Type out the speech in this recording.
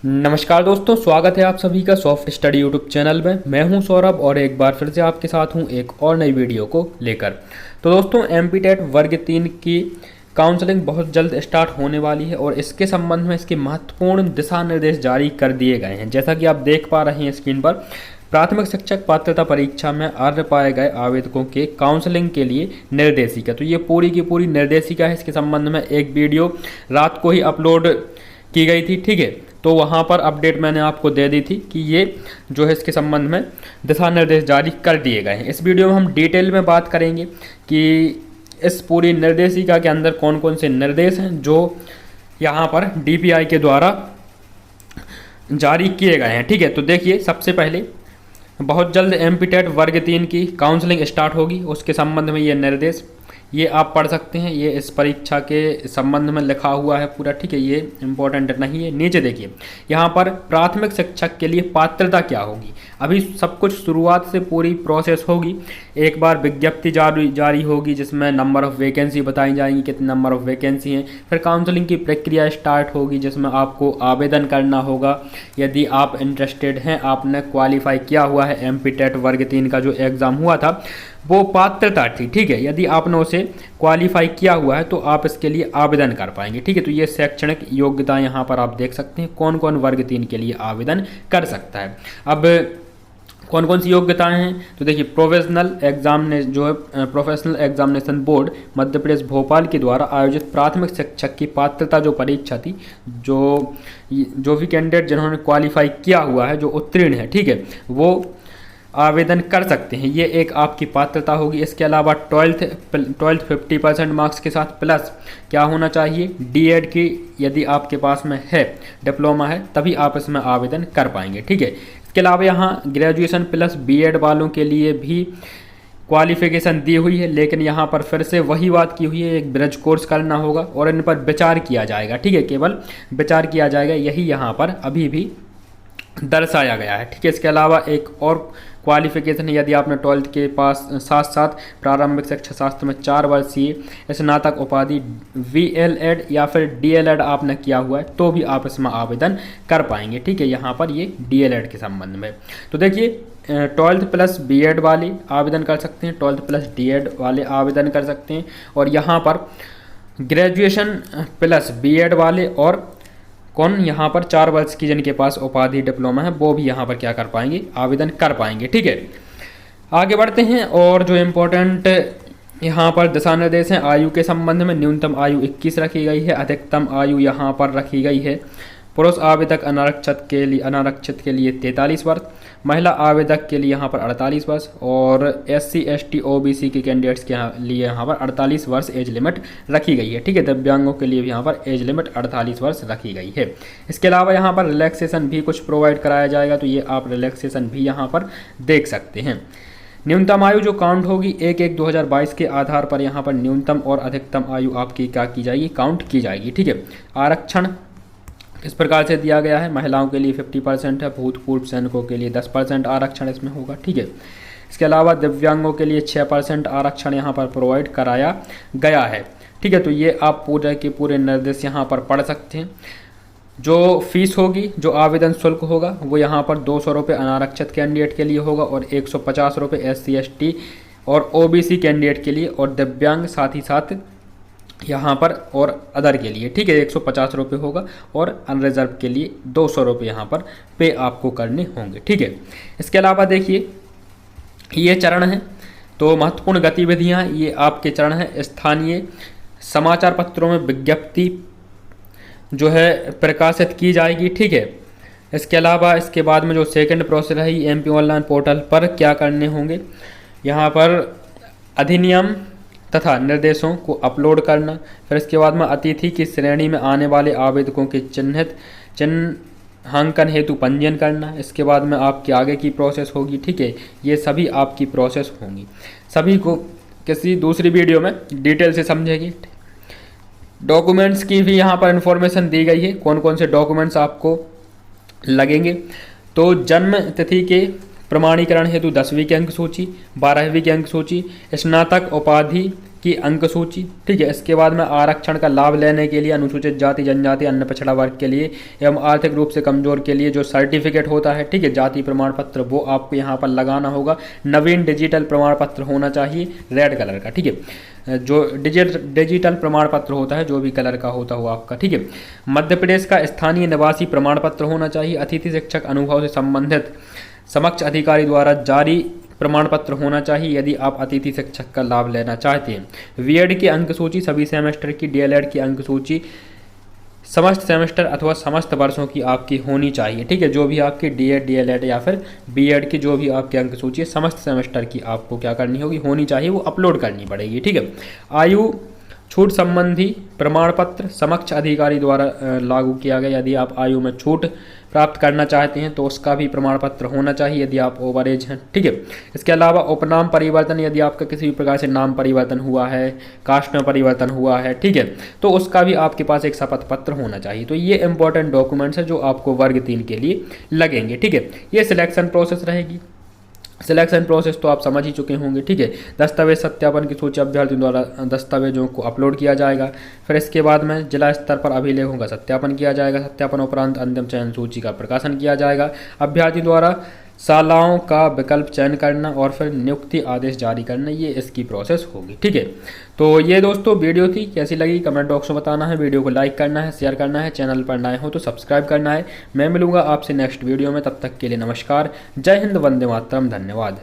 नमस्कार दोस्तों, स्वागत है आप सभी का सॉफ्ट स्टडी यूट्यूब चैनल में। मैं हूं सौरभ और एक बार फिर से आपके साथ हूं एक और नई वीडियो को लेकर। तो दोस्तों, एमपीटेट वर्ग 3 की काउंसलिंग बहुत जल्द स्टार्ट होने वाली है और इसके संबंध में इसके महत्वपूर्ण दिशा निर्देश जारी कर दिए गए हैं। जैसा कि आप देख पा रहे हैं स्क्रीन पर, प्राथमिक शिक्षक पात्रता परीक्षा में अर्ह पाए गए आवेदकों के काउंसलिंग के लिए निर्देशिका। तो ये पूरी की पूरी निर्देशिका है। इसके संबंध में एक वीडियो रात को ही अपलोड की गई थी, ठीक है। तो वहाँ पर अपडेट मैंने आपको दे दी थी कि ये जो है इसके संबंध में दिशा निर्देश जारी कर दिए गए हैं। इस वीडियो में हम डिटेल में बात करेंगे कि इस पूरी निर्देशिका के अंदर कौन कौन से निर्देश हैं जो यहाँ पर डीपीआई के द्वारा जारी किए गए हैं, ठीक है। तो देखिए, सबसे पहले बहुत जल्द एमपीटेट वर्ग 3 की काउंसलिंग स्टार्ट होगी, उसके संबंध में ये निर्देश ये आप पढ़ सकते हैं। ये इस परीक्षा के संबंध में लिखा हुआ है पूरा, ठीक है। ये इम्पोर्टेंट नहीं है। नीचे देखिए, यहाँ पर प्राथमिक शिक्षक के लिए पात्रता क्या होगी। अभी सब कुछ शुरुआत से पूरी प्रोसेस होगी। एक बार विज्ञप्ति जारी होगी जिसमें नंबर ऑफ़ वैकेंसी बताई जाएंगी, कितने नंबर ऑफ़ वैकेंसी हैं। फिर काउंसलिंग की प्रक्रिया स्टार्ट होगी जिसमें आपको आवेदन करना होगा। यदि आप इंटरेस्टेड हैं, आपने क्वालिफाई किया हुआ है, एमपीटेट वर्ग 3 का जो एग्ज़ाम हुआ था वो पात्रता थी, ठीक है। यदि आपने उसे क्वालिफाई किया हुआ है तो आप इसके लिए आवेदन कर पाएंगे, ठीक है। तो ये शैक्षणिक योग्यता यहाँ पर आप देख सकते हैं कौन कौन वर्ग 3 के लिए आवेदन कर सकता है। अब कौन कौन सी योग्यताएं हैं, तो देखिए, professional examination board Madhya Pradesh Bhopal के द्वारा आयोजित प्राथमिक शिक्षक की पात्रता जो परीक्षा थी, जो भी कैंडिडेट जिन्होंने क्वालिफाई किया हुआ है, जो उत्तीर्ण है, ठीक है, वो आवेदन कर सकते हैं। ये एक आपकी पात्रता होगी। इसके अलावा ट्वेल्थ 50% मार्क्स के साथ प्लस क्या होना चाहिए, डीएड की यदि आपके पास में है, डिप्लोमा है, तभी आप इसमें आवेदन कर पाएंगे, ठीक है। इसके अलावा यहाँ ग्रेजुएशन प्लस बीएड वालों के लिए भी क्वालिफिकेशन दी हुई है, लेकिन यहाँ पर फिर से वही बात की हुई है, एक ब्रिज कोर्स करना होगा और इन पर विचार किया जाएगा, ठीक है। केवल विचार किया जाएगा, यही यहाँ पर अभी भी दर्शाया गया है, ठीक है। इसके अलावा एक और क्वालिफिकेशन है, यदि आपने 12th के पास साथ साथ प्रारंभिक शिक्षा शास्त्र में 4 वर्षीय स्नातक उपाधि VLED या फिर DLED आपने किया हुआ है तो भी आप इसमें आवेदन कर पाएंगे, ठीक है। यहाँ पर ये DLED के संबंध में। तो देखिए, 12th प्लस BEd वाले आवेदन कर सकते हैं, 12th प्लस DED वाले आवेदन कर सकते हैं, और यहाँ पर ग्रेजुएशन प्लस BEd वाले और कौन यहाँ पर 4 वर्ष की जिनके पास उपाधि डिप्लोमा है वो भी यहाँ पर क्या कर पाएंगे, आवेदन कर पाएंगे, ठीक है। आगे बढ़ते हैं और जो इम्पोर्टेंट यहाँ पर दिशा निर्देश हैं आयु के संबंध में। न्यूनतम आयु 21 रखी गई है, अधिकतम आयु यहाँ पर रखी गई है। पुरुष आवेदक अनारक्षित के लिए 43 वर्ष, महिला आवेदक के लिए यहाँ पर 48 वर्ष और SC ST OBC के कैंडिडेट्स के लिए यहाँ पर 48 वर्ष एज लिमिट रखी गई है, ठीक है। दिव्यांगों के लिए भी यहाँ पर एज लिमिट 48 वर्ष रखी गई है। इसके अलावा यहाँ पर रिलैक्सेशन भी कुछ प्रोवाइड कराया जाएगा, तो ये आप रिलैक्सेशन भी यहाँ पर देख सकते हैं। न्यूनतम आयु जो काउंट होगी 1/1/2022 के आधार पर यहाँ पर न्यूनतम और अधिकतम आयु आपकी क्या की जाएगी, काउंट की जाएगी, ठीक है। आरक्षण इस प्रकार से दिया गया है, महिलाओं के लिए 50% है, भूतपूर्व सैनिकों के लिए 10% आरक्षण इसमें होगा, ठीक है। इसके अलावा दिव्यांगों के लिए 6% आरक्षण यहाँ पर प्रोवाइड कराया गया है, ठीक है। तो ये आप पूरे के पूरे निर्देश यहाँ पर पढ़ सकते हैं। जो फीस होगी, जो आवेदन शुल्क होगा, वो यहाँ पर 200 रुपये अनारक्षित कैंडिडेट के लिए होगा और 150 रुपये SC ST और OBC कैंडिडेट के लिए, और दिव्यांग साथ ही साथ यहाँ पर और अदर के लिए, ठीक है, 150 रुपये होगा और अनरिजर्व के लिए 200 रुपये यहाँ पर पे आपको करने होंगे, ठीक है। इसके अलावा देखिए, ये चरण है, तो महत्वपूर्ण गतिविधियाँ ये आपके चरण है। स्थानीय समाचार पत्रों में विज्ञप्ति जो है प्रकाशित की जाएगी, ठीक है। इसके अलावा इसके बाद में जो सेकंड प्रोसेस है, MP ऑनलाइन पोर्टल पर क्या करने होंगे, यहाँ पर अधिनियम तथा निर्देशों को अपलोड करना। फिर इसके बाद में अतिथि की श्रेणी में आने वाले आवेदकों के चिन्हांकन हेतु पंजीयन करना। इसके बाद में आपकी आगे की प्रोसेस होगी, ठीक है। ये सभी आपकी प्रोसेस होंगी, सभी को किसी दूसरी वीडियो में डिटेल से समझेगी। डॉक्यूमेंट्स की भी यहाँ पर इंफॉर्मेशन दी गई है, कौन कौन से डॉक्यूमेंट्स आपको लगेंगे। तो जन्म तिथि के प्रमाणीकरण हेतु 10वीं की अंक सूची, 12वीं की अंक सूची, स्नातक उपाधि की अंक सूची, ठीक है। इसके बाद में आरक्षण का लाभ लेने के लिए अनुसूचित जाति जनजाति अन्य पिछड़ा वर्ग के लिए एवं आर्थिक रूप से कमजोर के लिए जो सर्टिफिकेट होता है, ठीक है, जाति प्रमाण पत्र, वो आपको यहाँ पर लगाना होगा। नवीन डिजिटल प्रमाण पत्र होना चाहिए रेड कलर का, ठीक है, जो डिजिटल प्रमाण पत्र होता है जो भी कलर का होता हो आपका, ठीक है। मध्य प्रदेश का स्थानीय निवासी प्रमाण पत्र होना चाहिए। अतिथि शिक्षक अनुभव से संबंधित समक्ष अधिकारी द्वारा जारी प्रमाण पत्र होना चाहिए यदि आप अतिथि शिक्षक का लाभ लेना चाहते हैं। बीएड की अंक सूची सभी सेमेस्टर की, डीएलएड की अंक सूची समस्त सेमेस्टर अथवा समस्त वर्षों की आपकी होनी चाहिए, ठीक है। जो भी आपकी डीएड डीएलएड या फिर बीएड की जो भी आपकी अंक सूची है समस्त सेमेस्टर की आपको क्या करनी होगी, होनी चाहिए, वो अपलोड करनी पड़ेगी, ठीक है। आयु छूट संबंधी प्रमाण पत्र समक्ष अधिकारी द्वारा लागू किया गया। यदि आप आयु में छूट प्राप्त करना चाहते हैं तो उसका भी प्रमाण पत्र होना चाहिए यदि आप ओवर एज हैं, ठीक है। इसके अलावा उपनाम परिवर्तन, यदि आपका किसी भी प्रकार से नाम परिवर्तन हुआ है, कास्ट में परिवर्तन हुआ है, ठीक है, तो उसका भी आपके पास एक शपथ पत्र होना चाहिए। तो ये इंपॉर्टेंट डॉक्यूमेंट्स है जो आपको वर्ग 3 के लिए लगेंगे, ठीक है। ये सिलेक्शन प्रोसेस रहेगी। सिलेक्शन प्रोसेस तो आप समझ ही चुके होंगे, ठीक है। दस्तावेज सत्यापन की सूची अभ्यर्थियों द्वारा दस्तावेजों को अपलोड किया जाएगा। फिर इसके बाद में जिला स्तर पर अभिलेखों का सत्यापन किया जाएगा। सत्यापन उपरांत अंतिम चयन सूची का प्रकाशन किया जाएगा। अभ्यर्थी द्वारा शालाओं का विकल्प चयन करना और फिर नियुक्ति आदेश जारी करना, ये इसकी प्रोसेस होगी, ठीक है। तो ये दोस्तों वीडियो थी, कैसी लगी कमेंट बॉक्स में बताना है। वीडियो को लाइक करना है, शेयर करना है, चैनल पर नए हो तो सब्सक्राइब करना है। मैं मिलूंगा आपसे नेक्स्ट वीडियो में, तब तक के लिए नमस्कार, जय हिंद, वंदे मातरम, धन्यवाद।